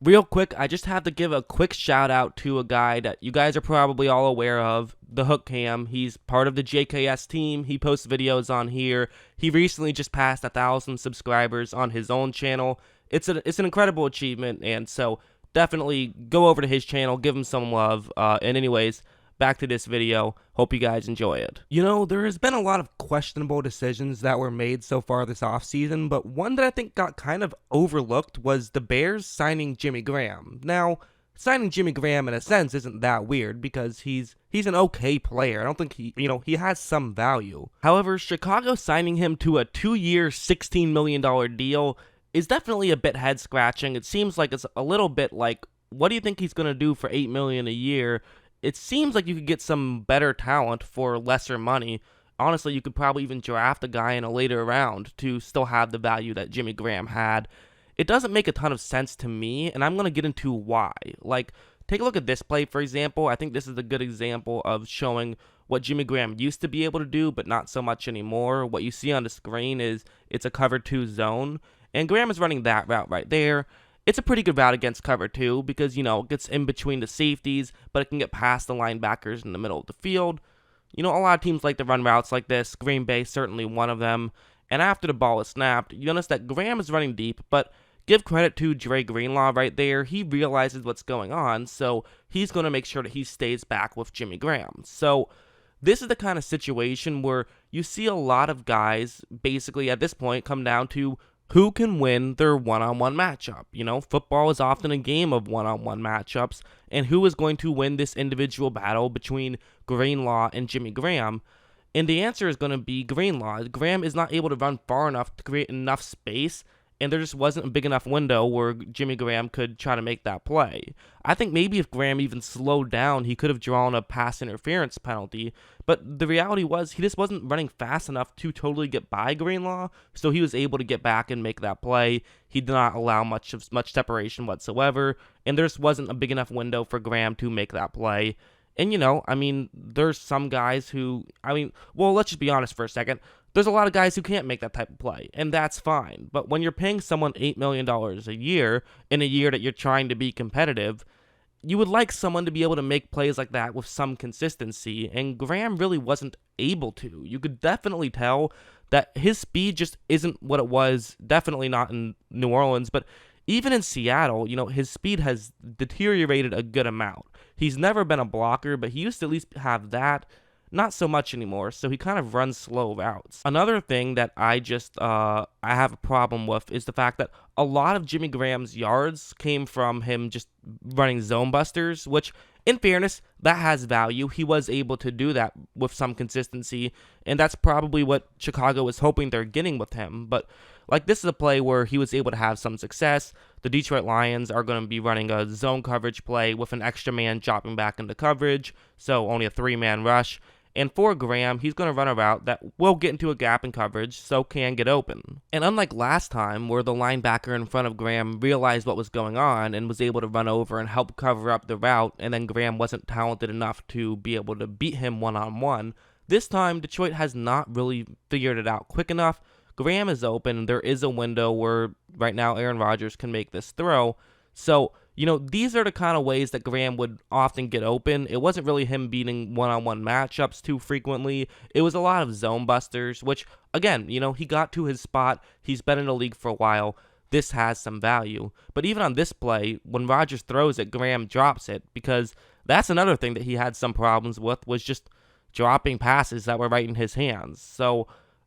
Real quick, I just have to give a quick shout out to a guy that you guys are probably all aware of, the Hook Cam. He's part of the JKS team. He posts videos on here. He recently just passed 1,000 subscribers on his own channel. It's an incredible achievement, and so definitely go over to his channel, give him some love. And anyways, back to this video. Hope you guys enjoy it. You know, there has been a lot of questionable decisions that were made so far this offseason, but one that I think got kind of overlooked was the Bears signing Jimmy Graham. Now, signing Jimmy Graham in a sense isn't that weird because he's an okay player. I don't think he has some value. However, Chicago signing him to a 2-year, $16 million deal is definitely a bit head scratching. It seems like it's a little bit like, what do you think he's going to do for $8 million a year? It seems like you could get some better talent for lesser money. Honestly, you could probably even draft a guy in a later round to still have the value that Jimmy Graham had. It doesn't make a ton of sense to me, and I'm going to get into why. Like, take a look at this play, for example. I think this is a good example of showing what Jimmy Graham used to be able to do, but not so much anymore. What you see on the screen is it's a cover 2 zone, and Graham is running that route right there. It's a pretty good route against cover 2 because, it gets in between the safeties, but it can get past the linebackers in the middle of the field. A lot of teams like to run routes like this. Green Bay certainly one of them. And after the ball is snapped, you notice that Graham is running deep, but give credit to Dre Greenlaw right there. He realizes what's going on, so he's going to make sure that he stays back with Jimmy Graham. So this is the kind of situation where you see a lot of guys basically at this point come down to who can win their one-on-one matchup. Football is often a game of one-on-one matchups, and who is going to win this individual battle between Greenlaw and Jimmy Graham? And the answer is going to be Greenlaw. Graham is not able to run far enough to create enough space, and there just wasn't a big enough window where Jimmy Graham could try to make that play. I think maybe if Graham even slowed down, he could have drawn a pass interference penalty, but the reality was he just wasn't running fast enough to totally get by Greenlaw, so he was able to get back and make that play. He did not allow much separation whatsoever, and there just wasn't a big enough window for Graham to make that play. And, there's some guys who, let's just be honest for a second. There's a lot of guys who can't make that type of play, and that's fine. But when you're paying someone $8 million a year in a year that you're trying to be competitive, you would like someone to be able to make plays like that with some consistency, and Graham really wasn't able to. You could definitely tell that his speed just isn't what it was, definitely not in New Orleans, but even in Seattle, his speed has deteriorated a good amount. He's never been a blocker, but he used to at least have that. Not so much anymore, so he kind of runs slow routes. Another thing that I have a problem with is the fact that a lot of Jimmy Graham's yards came from him just running zone busters, which, in fairness, that has value. He was able to do that with some consistency, and that's probably what Chicago is hoping they're getting with him. But this is a play where he was able to have some success. The Detroit Lions are going to be running a zone coverage play with an extra man dropping back into coverage, so only a 3-man rush. And for Graham, he's going to run a route that will get into a gap in coverage, so can get open. And unlike last time, where the linebacker in front of Graham realized what was going on and was able to run over and help cover up the route, and then Graham wasn't talented enough to be able to beat him one-on-one, this time Detroit has not really figured it out quick enough. Graham is open. There is a window where right now Aaron Rodgers can make this throw. So, these are the kind of ways that Graham would often get open. It wasn't really him beating one-on-one matchups too frequently. It was a lot of zone busters, which, again, he got to his spot. He's been in the league for a while. This has some value. But even on this play, when Rodgers throws it, Graham drops it, because that's another thing that he had some problems with, was just dropping passes that were right in his hands. So,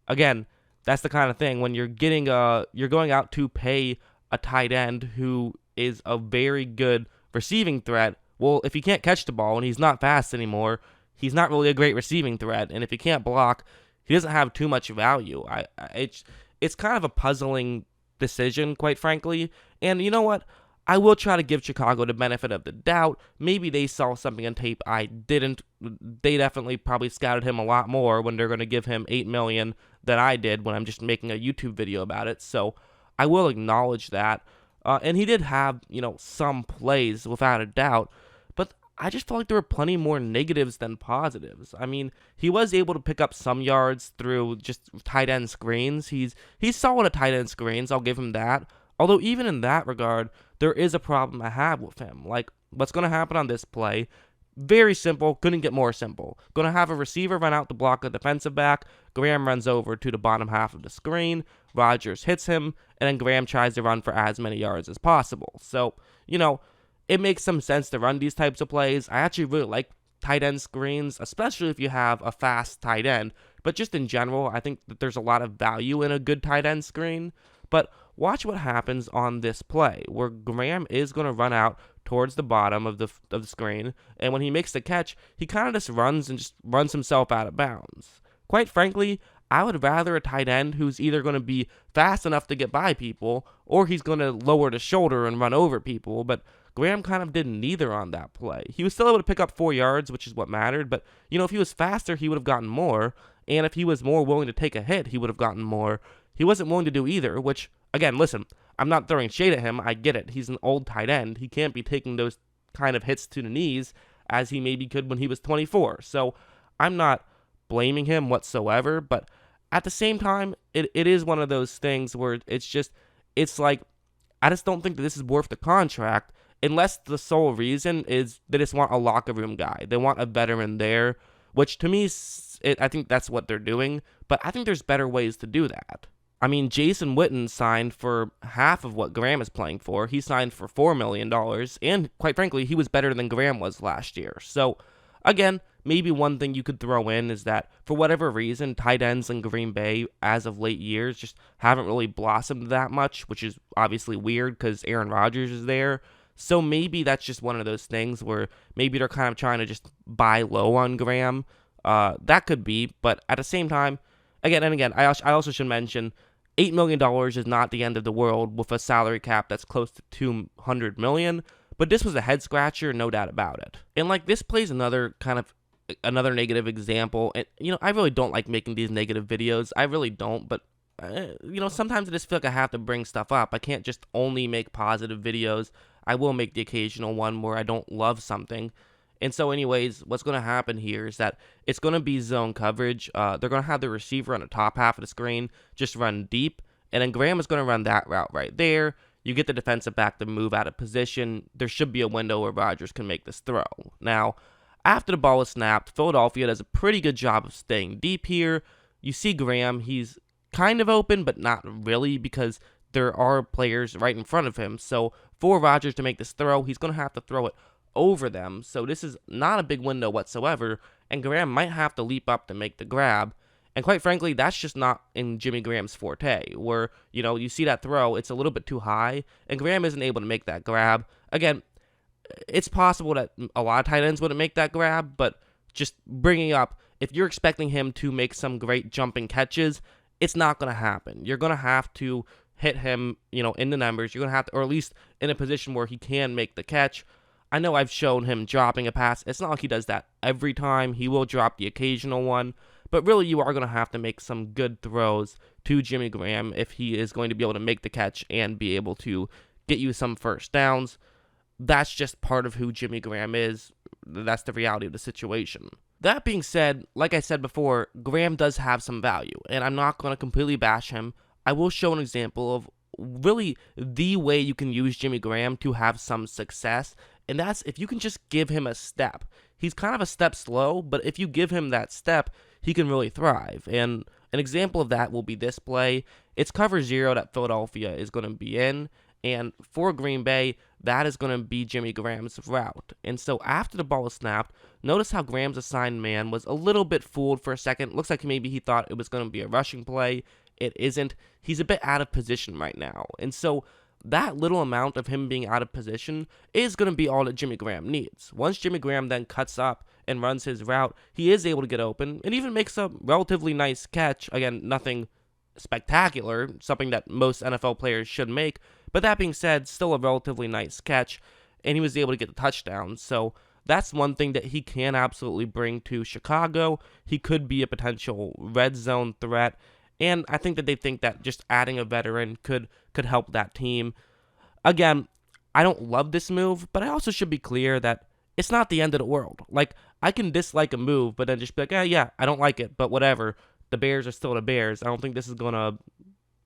again, that's the kind of thing when you're going out to pay a tight end who is a very good receiving threat. Well, if he can't catch the ball and he's not fast anymore, he's not really a great receiving threat. And if he can't block, he doesn't have too much value. It's kind of a puzzling decision, quite frankly. And you know what? I will try to give Chicago the benefit of the doubt. Maybe they saw something on tape I didn't. They definitely probably scouted him a lot more when they're going to give him $8 million than I did when I'm just making a YouTube video about it. So I will acknowledge that. And he did have, some plays without a doubt, but I just felt like there were plenty more negatives than positives. He was able to pick up some yards through just tight end screens. He's solid at tight end screens, I'll give him that. Although even in that regard, there is a problem I have with him. Like, what's going to happen on this play? Very simple, couldn't get more simple. Going to have a receiver run out to block a defensive back. Graham runs over to the bottom half of the screen. Rodgers hits him, and then Graham tries to run for as many yards as possible. So, it makes some sense to run these types of plays. I actually really like tight end screens, especially if you have a fast tight end. But just in general, I think that there's a lot of value in a good tight end screen. But watch what happens on this play, where Graham is going to run out towards the bottom of the screen, and when he makes the catch, he kind of just runs himself out of bounds. Quite frankly, I would rather a tight end who's either going to be fast enough to get by people, or he's going to lower the shoulder and run over people, but Graham kind of did neither on that play. He was still able to pick up 4 yards, which is what mattered, but, if he was faster, he would have gotten more, and if he was more willing to take a hit, he would have gotten more. He wasn't willing to do either, which, again, listen, I'm not throwing shade at him. I get it. He's an old tight end. He can't be taking those kind of hits to the knees as he maybe could when he was 24. So I'm not blaming him whatsoever, but at the same time, it is one of those things where it's like, I just don't think that this is worth the contract unless the sole reason is they just want a locker room guy. They want a veteran there, which to me, I think that's what they're doing, but I think there's better ways to do that. I mean, Jason Witten signed for half of what Graham is playing for. He signed for $4 million, and quite frankly, he was better than Graham was last year. So, again, maybe one thing you could throw in is that, for whatever reason, tight ends in Green Bay, as of late years, just haven't really blossomed that much, which is obviously weird because Aaron Rodgers is there. So maybe that's just one of those things where maybe they're kind of trying to just buy low on Graham. That could be, but at the same time, again, I also should mention, $8 million is not the end of the world with a salary cap that's close to $200 million, but this was a head scratcher, no doubt about it. And this plays another negative example. And, I really don't like making these negative videos. I really don't, but, sometimes I just feel like I have to bring stuff up. I can't just only make positive videos. I will make the occasional one where I don't love something. And so anyways, what's going to happen here is that it's going to be zone coverage. They're going to have the receiver on the top half of the screen just run deep, and then Graham is going to run that route right there. You get the defensive back to move out of position. There should be a window where Rodgers can make this throw. Now, after the ball is snapped, Philadelphia does a pretty good job of staying deep here. You see Graham, he's kind of open, but not really because there are players right in front of him. So for Rodgers to make this throw, he's going to have to throw it over them, so this is not a big window whatsoever, and Graham might have to leap up to make the grab, and quite frankly, that's just not in Jimmy Graham's forte, where, you see that throw, it's a little bit too high, and Graham isn't able to make that grab. Again, it's possible that a lot of tight ends wouldn't make that grab, but just bringing up, if you're expecting him to make some great jumping catches, it's not going to happen. You're going to have to hit him, in the numbers, you're going to have to, or at least in a position where he can make the catch. I know I've shown him dropping a pass. It's not like he does that every time. He will drop the occasional one. But really, you are going to have to make some good throws to Jimmy Graham if he is going to be able to make the catch and be able to get you some first downs. That's just part of who Jimmy Graham is. That's the reality of the situation. That being said, like I said before, Graham does have some value. And I'm not going to completely bash him. I will show an example of really the way you can use Jimmy Graham to have some success, and that's if you can just give him a step. He's kind of a step slow, but if you give him that step, he can really thrive. And an example of that will be this play. It's cover 0 that Philadelphia is going to be in, and for Green Bay, that is going to be Jimmy Graham's route. And so after the ball is snapped, notice how Graham's assigned man was a little bit fooled for a second. Looks like maybe he thought it was going to be a rushing play. It isn't. He's a bit out of position right now. And so that little amount of him being out of position is going to be all that Jimmy Graham needs. Once Jimmy Graham then cuts up and runs his route, he is able to get open and even makes a relatively nice catch. Again, nothing spectacular, something that most NFL players should make. But that being said, still a relatively nice catch, and he was able to get the touchdown. So that's one thing that he can absolutely bring to Chicago. He could be a potential red zone threat. And I think that they think that just adding a veteran could help that team. Again, I don't love this move, but I also should be clear that it's not the end of the world. I can dislike a move, but then just be like, yeah, I don't like it, but whatever. The Bears are still the Bears. I don't think this is going to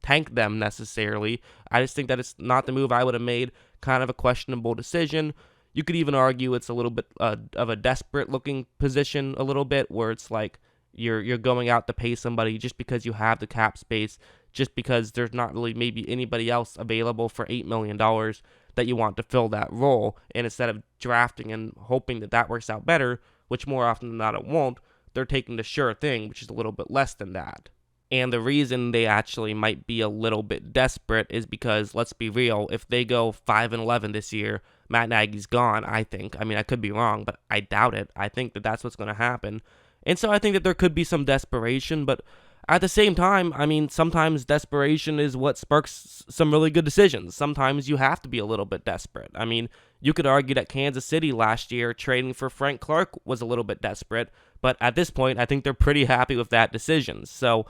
tank them necessarily. I just think that it's not the move I would have made. Kind of a questionable decision. You could even argue it's a little bit of a desperate looking position, a little bit, where it's like you're going out to pay somebody just because you have the cap space, just because there's not really maybe anybody else available for $8 million that you want to fill that role. And instead of drafting and hoping that that works out better, which more often than not it won't, they're taking the sure thing, which is a little bit less than that. And the reason they actually might be a little bit desperate is because, let's be real, if they go 5-11 this year, Matt Nagy's gone, I think. I mean, I could be wrong, but I doubt it. I think that that's what's going to happen. And so I think that there could be some desperation, but at the same time, I mean, sometimes desperation is what sparks some really good decisions. Sometimes you have to be a little bit desperate. I mean, you could argue that Kansas City last year trading for Frank Clark was a little bit desperate, but at this point, I think they're pretty happy with that decision. So,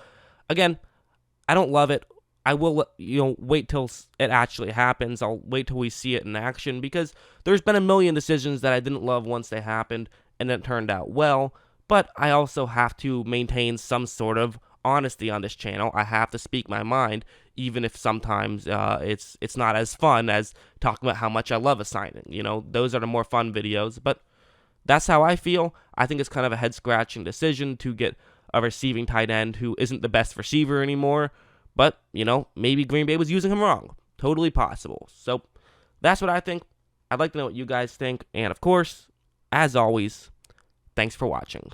again, I don't love it. I will, wait till it actually happens. I'll wait till we see it in action, because there's been a million decisions that I didn't love once they happened and it turned out well. But I also have to maintain some sort of honesty on this channel. I have to speak my mind, even if sometimes it's not as fun as talking about how much I love a signing. Those are the more fun videos. But that's how I feel. I think it's kind of a head-scratching decision to get a receiving tight end who isn't the best receiver anymore. But, maybe Green Bay was using him wrong. Totally possible. So that's what I think. I'd like to know what you guys think. And, of course, as always, thanks for watching.